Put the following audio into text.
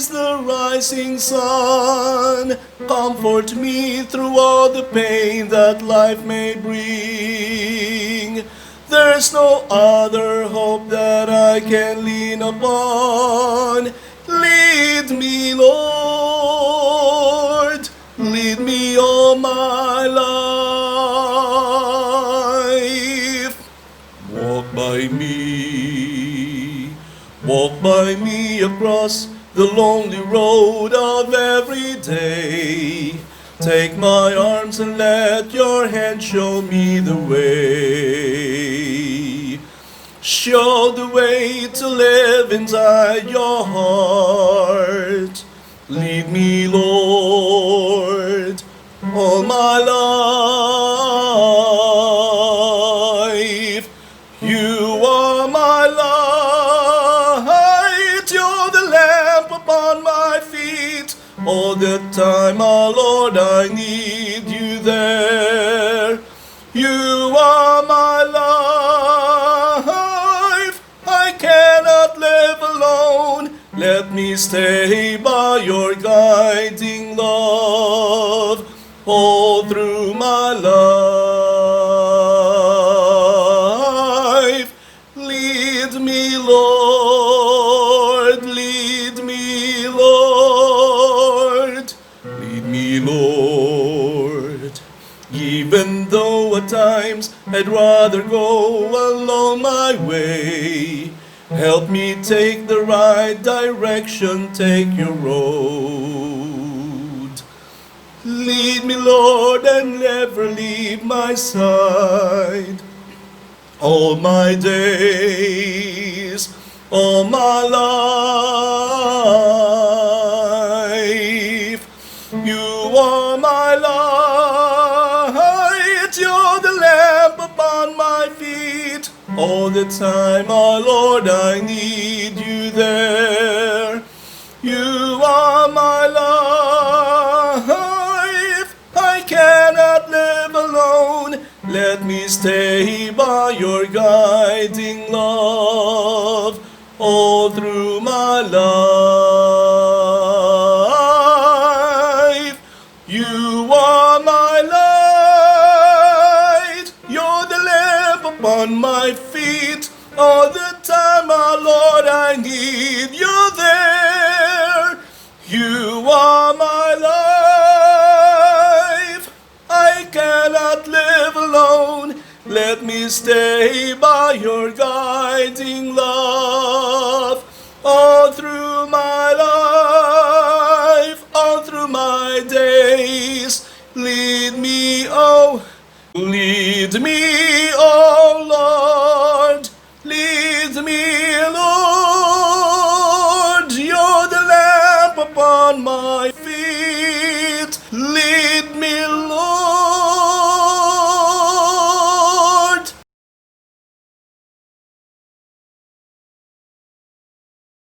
is the rising sun. Comfort me through all the pain that life may bring. There's no other hope that I can lean upon. Lead me, Lord, lead me all my life. Walk by me across the lonely road of every day. Take my arms and let your hand show me the way. Show the way to live inside your heart. Lead me, Lord, all my life. You are my light, you're the lamp upon my feet. All the time, my Lord, I need you there. You are my life, I cannot live alone. Let me stay by your guiding love all through my life. Lead me, Lord, lead me, Lord, lead me, Lord. Even though at times I'd rather go alone my way, help me take the right direction, take your road. Lead me, Lord, and never leave my side. All my days, all my life, you are my light, you're the lamp upon my feet. All the time, my Lord, I need you there. You are my life, I cannot live alone. Let me stay by your guiding love all through my life. You are my light, you're the lamp upon my feet. All the time, my Lord, I need you there. You are my life, I cannot live alone. Let me stay by your guiding love all through my life, all through my days. Lead me, oh Lord, lead me, Lord. You're the lamp upon my feet.